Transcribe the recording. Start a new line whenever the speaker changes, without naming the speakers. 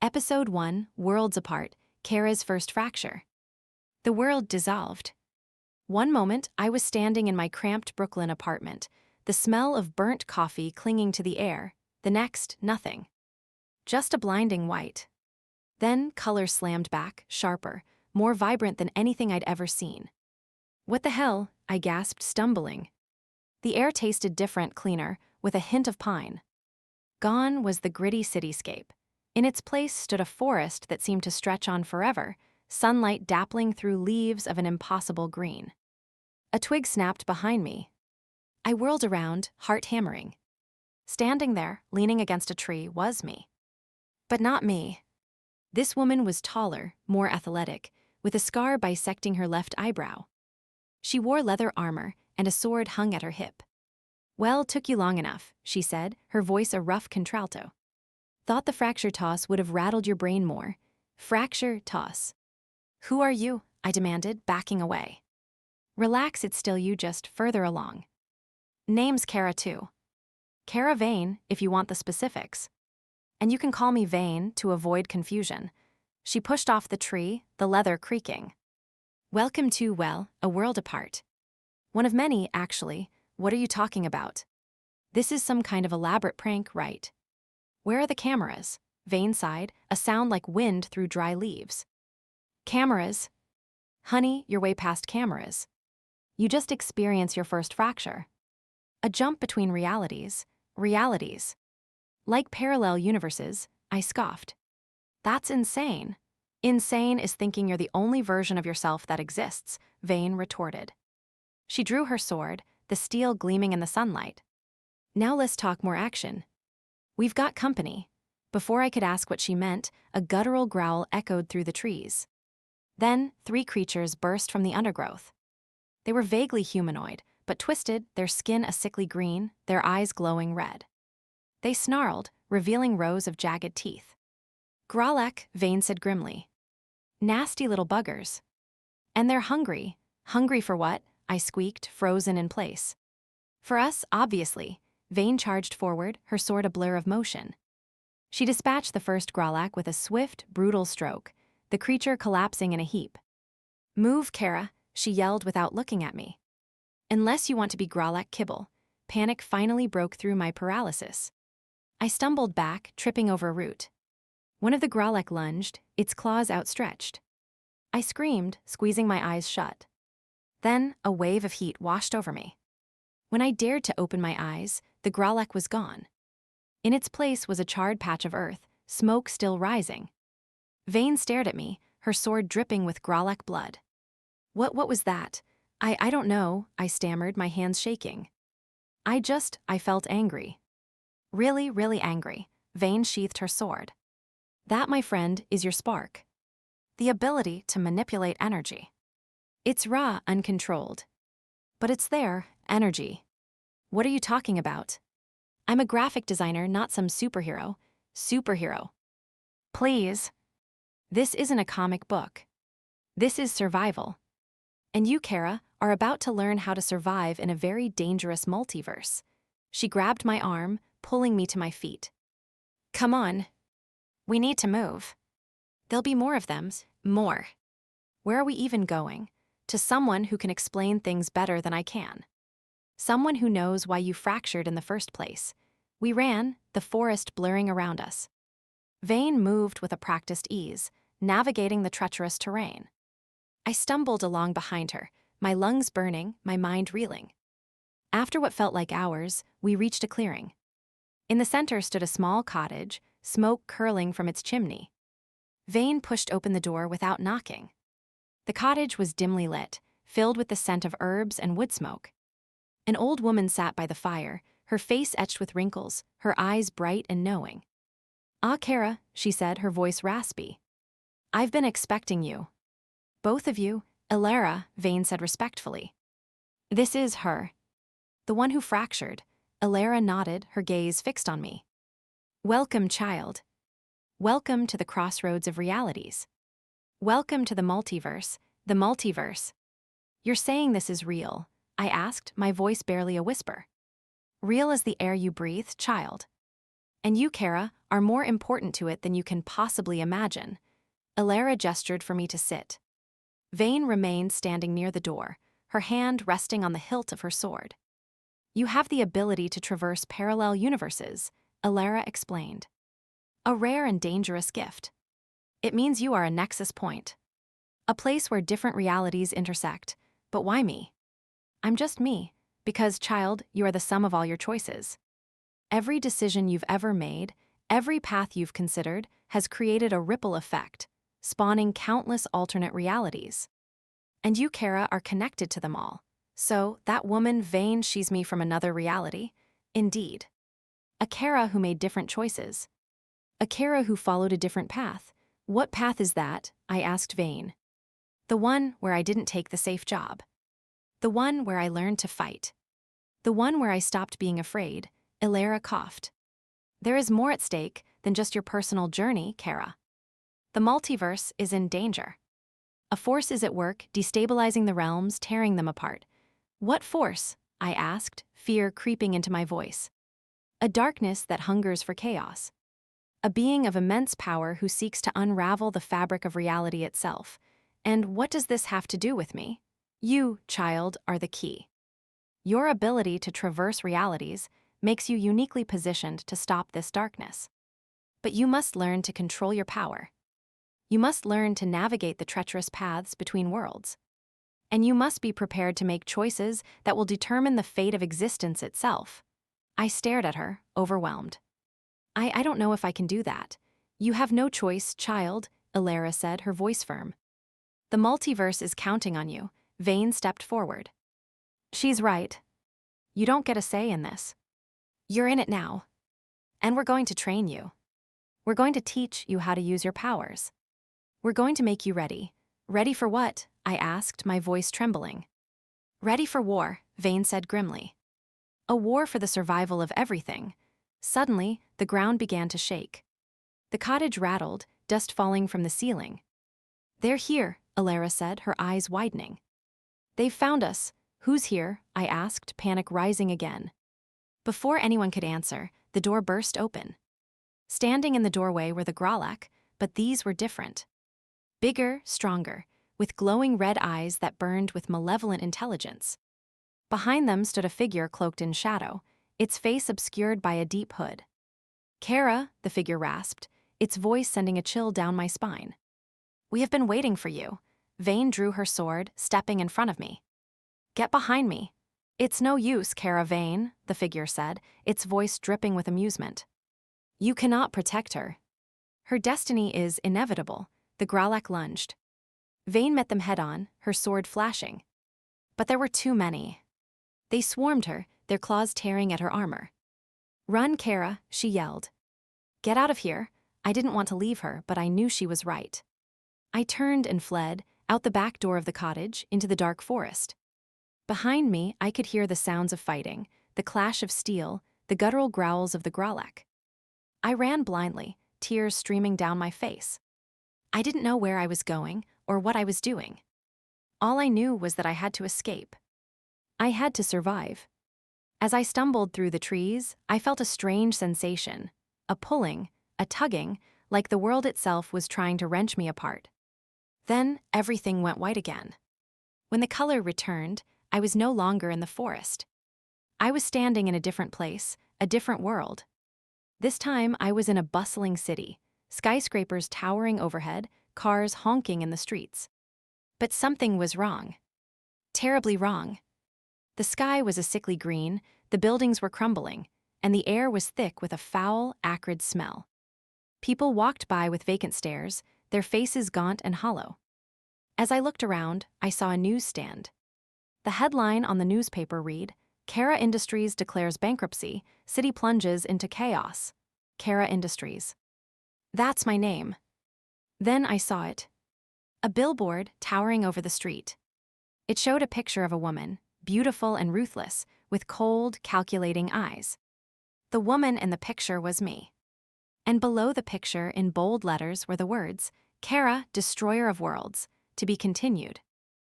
Episode 1, Worlds Apart, Keira's First Fracture. The world dissolved. One moment, I was standing in my cramped Brooklyn apartment, the smell of burnt coffee clinging to the air. The next, nothing. Just a blinding white. Then, color slammed back, sharper, more vibrant than anything I'd ever seen. What the hell? I gasped, stumbling. The air tasted different, cleaner, with a hint of pine. Gone was the gritty cityscape. In its place stood a forest that seemed to stretch on forever, sunlight dappling through leaves of an impossible green. A twig snapped behind me. I whirled around, heart hammering. Standing there, leaning against a tree, was me. But not me. This woman was taller, more athletic, with a scar bisecting her left eyebrow. She wore leather armor, and a sword hung at her hip. "Well, took you long enough," she said, her voice a rough contralto. "Thought the fracture toss would have rattled your brain more. Fracture toss." "Who are you?" I demanded, backing away. "Relax, it's still you, just further along." "Name's Keira too. Keira Vane, if you want the specifics. And you can call me Vane to avoid confusion." She pushed off the tree, the leather creaking. "Welcome to, well, a world apart. One of many, actually. What are you talking about? This is some kind of elaborate prank, right?" "Where are the cameras?" Vane sighed, a sound like wind through dry leaves. "Cameras? Honey, you're way past cameras. You just experience your first fracture. A jump between realities. Realities. Like parallel universes," I scoffed. "That's insane." "Insane is thinking you're the only version of yourself that exists," Vane retorted. She drew her sword, the steel gleaming in the sunlight. "Now let's talk more action. We've got company." Before I could ask what she meant, a guttural growl echoed through the trees. Then, 3 creatures burst from the undergrowth. They were vaguely humanoid, but twisted, their skin a sickly green, their eyes glowing red. They snarled, revealing rows of jagged teeth. "Gralek," Vane said grimly. "Nasty little buggers." "And they're hungry." "Hungry for what?" I squeaked, frozen in place. "For us, obviously." Vane charged forward, her sword a blur of motion. She dispatched the first Gralak with a swift, brutal stroke, the creature collapsing in a heap. "Move, Keira," she yelled without looking at me. "Unless you want to be Gralak kibble." Panic finally broke through my paralysis. I stumbled back, tripping over a root. One of the Gralak lunged, its claws outstretched. I screamed, squeezing my eyes shut. Then, a wave of heat washed over me. When I dared to open my eyes, the Gralak was gone. In its place was a charred patch of earth, smoke still rising. Vane stared at me, her sword dripping with Gralak blood. What was that?" I don't know," I stammered, my hands shaking. I felt angry. Really, really angry." Vane sheathed her sword. "That, my friend, is your spark. The ability to manipulate energy. It's raw, uncontrolled. But it's there, energy." "What are you talking about?" "I'm a graphic designer, not some superhero." "Superhero. Please. This isn't a comic book. This is survival. And you, Keira, are about to learn how to survive in a very dangerous multiverse." She grabbed my arm, pulling me to my feet. "Come on. We need to move. There'll be more of them, more. Where are we even going? To someone who can explain things better than I can. Someone who knows why you fractured in the first place." We ran, the forest blurring around us. Vane moved with a practiced ease, navigating the treacherous terrain. I stumbled along behind her, my lungs burning, my mind reeling. After what felt like hours, we reached a clearing. In the center stood a small cottage, smoke curling from its chimney. Vane pushed open the door without knocking. The cottage was dimly lit, filled with the scent of herbs and wood smoke. An old woman sat by the fire, her face etched with wrinkles, her eyes bright and knowing. "Ah, Keira," she said, her voice raspy. "I've been expecting you." "Both of you?" "Ilara," Vane said respectfully. "This is her. The one who fractured." Ilara nodded, her gaze fixed on me. "Welcome, child. Welcome to the crossroads of realities. Welcome to the multiverse." "The multiverse. You're saying this is real?" I asked, my voice barely a whisper. "Real as the air you breathe, child." And you, Keira, are more important to it than you can possibly imagine. Alara gestured for me to sit. Vane remained standing near the door, her hand resting on the hilt of her sword. You have the ability to traverse parallel universes, Alara explained. A rare and dangerous gift. It means you are a nexus point. A place where different realities intersect. But why me? I'm just me, because, child, you are the sum of all your choices. Every decision you've ever made, every path you've considered, has created a ripple effect, spawning countless alternate realities. And you, Keira, are connected to them all. So, that woman, Vane, she's me from another reality? Indeed. A Keira who made different choices. A Keira who followed a different path. What path is that? I asked Vane. The one where I didn't take the safe job. The one where I learned to fight. The one where I stopped being afraid, Alara coughed. There is more at stake than just your personal journey, Keira. The multiverse is in danger. A force is at work, destabilizing the realms, tearing them apart. What force? I asked, fear creeping into my voice. A darkness that hungers for chaos. A being of immense power who seeks to unravel the fabric of reality itself. And what does this have to do with me? You, child, are the key. Your ability to traverse realities makes you uniquely positioned to stop this darkness. But you must learn to control your power. You must learn to navigate the treacherous paths between worlds. And you must be prepared to make choices that will determine the fate of existence itself. I stared at her, overwhelmed. I don't know if I can do that. You have no choice, child, Alara said, her voice firm. The multiverse is counting on you. Vane stepped forward. She's right. You don't get a say in this. You're in it now. And we're going to train you. We're going to teach you how to use your powers. We're going to make you ready. Ready for what? I asked, my voice trembling. Ready for war, Vane said grimly. A war for the survival of everything. Suddenly, the ground began to shake. The cottage rattled, dust falling from the ceiling. They're here, Alara said, her eyes widening. They've found us. Who's here? I asked, panic rising again. Before anyone could answer, the door burst open. Standing in the doorway were the Gralak, but these were different. Bigger, stronger, with glowing red eyes that burned with malevolent intelligence. Behind them stood a figure cloaked in shadow, its face obscured by a deep hood. Keira, the figure rasped, its voice sending a chill down my spine. We have been waiting for you. Vane drew her sword, stepping in front of me. Get behind me. It's no use, Keira Vane, the figure said, its voice dripping with amusement. You cannot protect her. Her destiny is inevitable, the Gralak lunged. Vane met them head-on, her sword flashing. But there were too many. They swarmed her, their claws tearing at her armor. Run, Keira, she yelled. Get out of here. I didn't want to leave her, but I knew she was right. I turned and fled, out the back door of the cottage, into the dark forest. Behind me, I could hear the sounds of fighting, the clash of steel, the guttural growls of the Gralak. I ran blindly, tears streaming down my face. I didn't know where I was going or what I was doing. All I knew was that I had to escape. I had to survive. As I stumbled through the trees, I felt a strange sensation, a pulling, a tugging, like the world itself was trying to wrench me apart. Then everything went white again. When the color returned, I was no longer in the forest. I was standing in a different place, a different world. This time I was in a bustling city, skyscrapers towering overhead, cars honking in the streets. But something was wrong. Terribly wrong. The sky was a sickly green, the buildings were crumbling, and the air was thick with a foul, acrid smell. People walked by with vacant stares, their faces gaunt and hollow. As I looked around, I saw a newsstand. The headline on the newspaper read, Keira Industries declares bankruptcy, city plunges into chaos. Keira Industries. That's my name. Then I saw it. A billboard towering over the street. It showed a picture of a woman, beautiful and ruthless, with cold, calculating eyes. The woman in the picture was me. And below the picture, in bold letters, were the words, Keira, Destroyer of Worlds, to be continued.